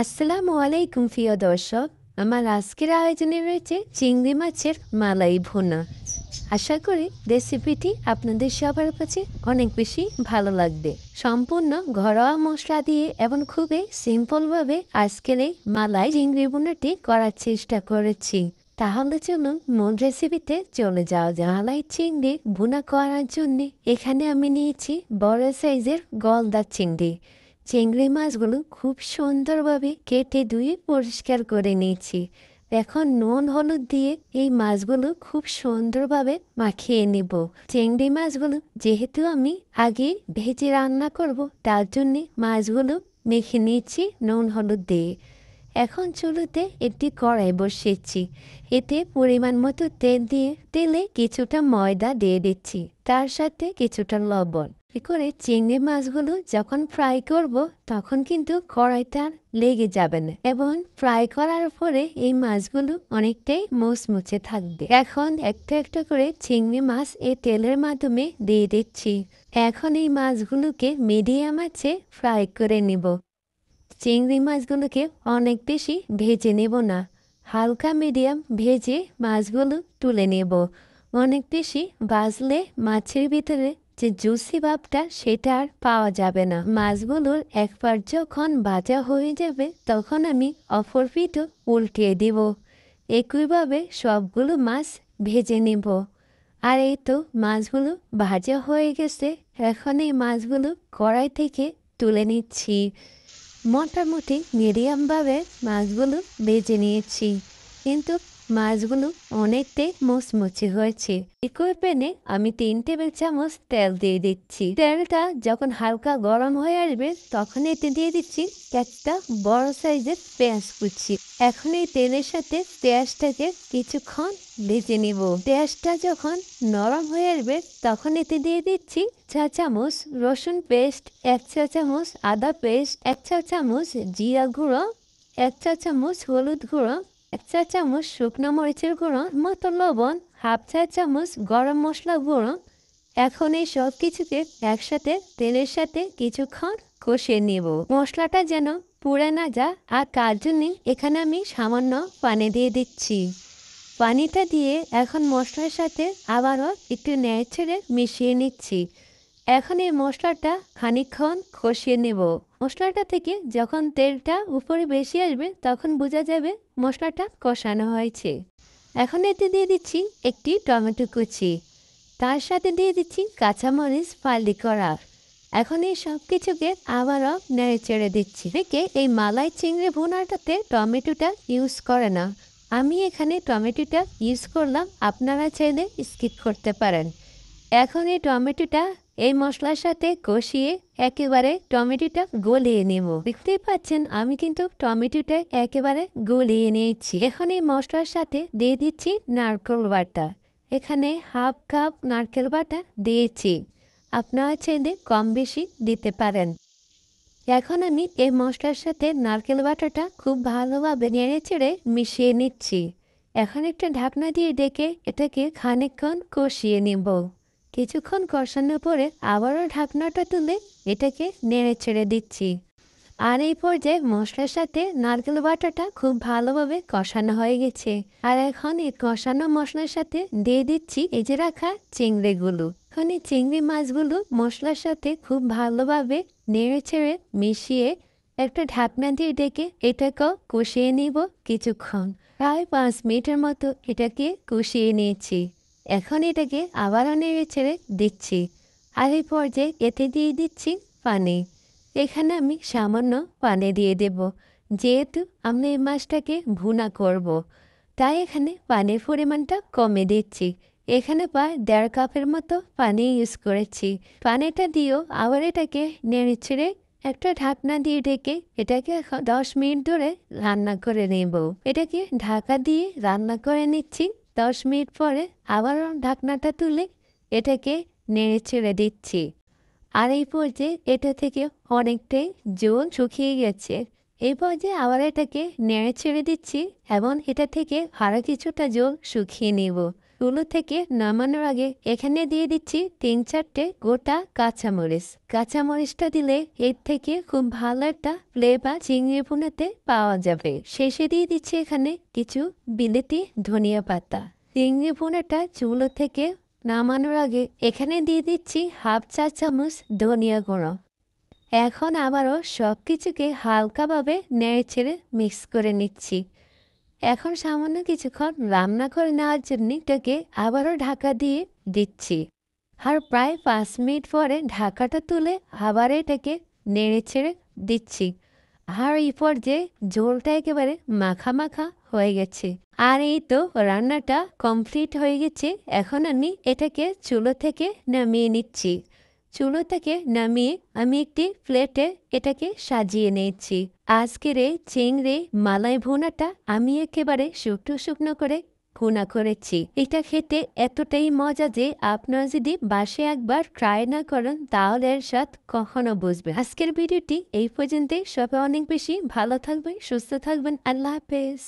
আসসালামু আলাইকুম প্রিয় দর্শক। আমার আজকের আয়োজনে রয়েছে চিংড়ি মাছের মালাই ভুনা। আশা করি রেসিপিটি আপনাদের সবার কাছে অনেক বেশি ভালো লাগবে। সম্পূর্ণ ঘরোয়া মশলা দিয়ে এবং খুবই সিম্পলভাবে আজকের এই মালাই চিংড়ি ভুনাটি করার চেষ্টা করেছি। তাহলে চলুন মূল রেসিপিতে চলে যাওয়া যায়। মালাই চিংড়ি ভুনা করার জন্য এখানে আমি নিয়েছি বড় সাইজের গলদা চিংড়ি। চিংড়ি মাছগুলো খুব সুন্দরভাবে কেটে ধুয়ে পরিষ্কার করে নিয়েছি। এখন নুন হলুদ দিয়ে এই মাছগুলো খুব সুন্দরভাবে মাখিয়ে নিব। চিংড়ি মাছগুলো যেহেতু আমি আগে ভেজে রান্না করব, তার জন্য মাছগুলো মেখে নিয়েছি নুন হলুদ দিয়ে। এখন চুলোতে একটি কড়াই বসিয়েছি। এতে পরিমাণ মতো তেল দিয়ে তেলে কিছুটা ময়দা দিয়ে দিচ্ছি, তার সাথে কিছুটা লবণ। এ করে চিংড়ি মাছগুলো যখন ফ্রাই করব তখন কিন্তু কড়াইটা লেগে যাবে না, এবং ফ্রাই করার পরে এই মাছগুলো অনেকটাই মুচমুচে থাকবে। এখন একটা একটা করে চিংড়ি মাছ এই তেলের মাধ্যমে দিয়ে দিচ্ছি। এখন এই মাছগুলোকে মিডিয়াম আঁচে ফ্রাই করে নিব। চিংড়ি মাছগুলোকে অনেক বেশি ভেজে নেব না, হালকা মিডিয়াম ভেজে মাছগুলো তুলে নেব। অনেক বেশি ভাজলে মাছের ভিতরে যে জুসি ভাবটা সেটা আর পাওয়া যাবে না। মাছগুলোর একবার যখন ভাজা হয়ে যাবে তখন আমি অপর পিঠও উল্টিয়ে দিব। একইভাবে সবগুলো মাছ ভেজে নেব। আর এই তো মাছগুলো ভাজা হয়ে গেছে। এখন এই মাছগুলো কড়াই থেকে তুলে নিচ্ছি। মোটামুটি মিডিয়ামভাবে মাছগুলো ভেজে নিয়েছি, কিন্তু মাছগুলো অনেকটাই মুচমুচে হয়েছে। একই প্যানে আমি 3 টেবিল চামচ তেল দিয়ে দিচ্ছি। তেলটা যখন হালকা গরম হয়ে আসবে তখন এতে দিয়ে দিচ্ছি একটা বড় সাইজের পেঁয়াজ কুচি। এখন এই তেলের সাথে পেঁয়াজটাকে কিছুক্ষণ ভেজে নিব। পেঁয়াজটা যখন নরম হয়ে আসবে তখন এতে দিয়ে দিচ্ছি চা চামচ রসুন পেস্ট, 1 চা চামচ আদা পেস্ট, 1 চা চামচ জিরা গুঁড়ো, 1 চা চামচ হলুদ গুঁড়ো, 1 চা চামচ শুকনো মরিচের গুঁড়ো, মতো লবণ, 1/2 চা চামচ গরম মশলা গুঁড়ো। এখন এই সব কিছুকে একসাথে তেলের সাথে কিছুক্ষণ কষিয়ে নেব। মশলাটা যেন পুড়ে না যায়, আর তার জন্য এখানে আমি সামান্য পানি দিয়ে দিচ্ছি। পানিটা দিয়ে এখন মশলার সাথে আবারও একটু নেড়ে মিশিয়ে নিচ্ছি। এখন এই মশলাটা খানিকক্ষণ কষিয়ে নেব। মশলাটা থেকে যখন তেলটা উপরে বেশি আসবে তখন বোঝা যাবে মশলাটা কষানো হয়েছে। এখন এতে দিয়ে দিচ্ছি একটি টমেটো কুচি, তার সাথে দিয়ে দিচ্ছি কাঁচামরিচ ফালি করা। এখন এই সব কিছুকে আবারও নেড়ে চেড়ে দিচ্ছি। দেখে এই মালাই চিংড়ি ভুনাটাতে টমেটোটা ইউজ করে না, আমি এখানে টমেটোটা ইউজ করলাম, আপনারা চাইলে স্কিপ করতে পারেন। এখন এই টমেটোটা এই মশলার সাথে কষিয়ে একেবারে টমেটোটা গলিয়ে নেব। দেখতেই পাচ্ছেন আমি কিন্তু টমেটোটা একেবারে গলিয়ে নিয়েছি। এখন এই মশলার সাথে দিয়ে দিচ্ছি নারকেল বাটা। এখানে 1/2 কাপ নারকেল বাটা দিয়েছি, আপনারা চাইলে কম বেশি দিতে পারেন। এখন আমি এই মশলার সাথে নারকেল বাটাটা খুব ভালোভাবে নেড়ে চেড়ে মিশিয়ে নিচ্ছি। এখন একটা ঢাকনা দিয়ে ডেকে এটাকে খানিকক্ষণ কষিয়ে নেব। কিছুক্ষণ কষানোর পরে আবারও ঢাকনাটা তুলে এটাকে নেড়ে ছেড়ে দিচ্ছি। আর এই পর্যায়ে মশলার সাথে নারকেল বাটাটা খুব ভালোভাবে কষানো হয়ে গেছে। আর এখন এই কষানো মশলার সাথে দিয়ে দিচ্ছি এই যে রাখা চিংড়িগুলো। এখন এই চিংড়ি মাছগুলো মশলার সাথে খুব ভালোভাবে নেড়ে ছেড়ে মিশিয়ে একটা ঢাকনা দিয়ে ডেকে এটাকেও কষিয়ে নিব কিছুক্ষণ। প্রায় 5 মিনিটের মতো এটাকে কষিয়ে নিয়েছি। এখন এটাকে আবারও নেড়ে ছেড়ে দিচ্ছি। আর এই পর্যায়ে এতে দিয়ে দিচ্ছি পানি। এখানে আমি সামান্য পানি দিয়ে দেব, যেহেতু আমি এই মাছটাকে ভুনা করব, তাই এখানে পানির পরিমাণটা কমে দিচ্ছি। এখানে প্রায় 1.5 কাপের মতো পানি ইউজ করেছি। পানিটা দিয়েও আবার এটাকে নেড়ে ছেড়ে একটা ঢাকনা দিয়ে ঢেকে এটাকে 10 মিনিট ধরে রান্না করে নেব। এটাকে ঢাকা দিয়ে রান্না করে নিচ্ছি। 10 মিনিট পরে আবারও ঢাকনাটা তুলে এটাকে নেড়ে ছেড়ে দিচ্ছি। আর এই পর্যায়ে এটা থেকে অনেকটাই জল শুকিয়ে গেছে। এই পর্যায়ে আবার এটাকে নেড়ে ছেড়ে দিচ্ছি এবং এটা থেকে আরও কিছুটা জল শুকিয়ে নেব। চুলো থেকে নামানোর আগে এখানে দিয়ে দিচ্ছি 3-4টে গোটা কাঁচামরিচ। কাঁচামরিচটা দিলে এর থেকে খুব ভালো একটা ফ্লেভার চিংড়ি ভুনাতে পাওয়া যাবে। শেষে দিয়ে দিচ্ছি এখানে কিছু বিলেতি ধনিয়া পাতা। চিংড়ি ভুনাটা চুলো থেকে নামানোর আগে এখানে দিয়ে দিচ্ছি 1/2 চা চামচ ধনিয়া গুঁড়ো। এখন আবারও সব কিছুকে হালকাভাবে নেড়েচেড়ে মিক্স করে নিচ্ছি। এখন সামান্য কিছুক্ষণ রান্না করে নেওয়ার জন্য এটাকে আবারও ঢাকা দিয়ে দিচ্ছি। আর প্রায় 5 মিনিট পরে ঢাকাটা তুলে আবার এটাকে নেড়েচেড়ে দিচ্ছি। আর এই পর্যায়ে ঝোলটা একেবারে মাখা মাখা হয়ে গেছে। আর এই তো রান্নাটা কমপ্লিট হয়ে গেছে। এখন আমি এটাকে চুলো থেকে নামিয়ে নিচ্ছি। চুলো থেকে নামিয়ে আমি একটি প্লেটে এটাকে সাজিয়ে নিয়েছি। আজকের এই চিংড়ি মালাই ভুনাটা আমি একেবারে শুকনো শুকনো করে ভুনা করেছি। এটা খেতে এতটাই মজা যে আপনারা যদি বাসায় একবার ট্রাই না করেন তাহলে এর স্বাদ কখনো বুঝবেন। আজকের ভিডিওটি এই পর্যন্তই। সবাই অনেক বেশি ভালো থাকবেন, সুস্থ থাকবেন। আল্লাহ হাফেজ।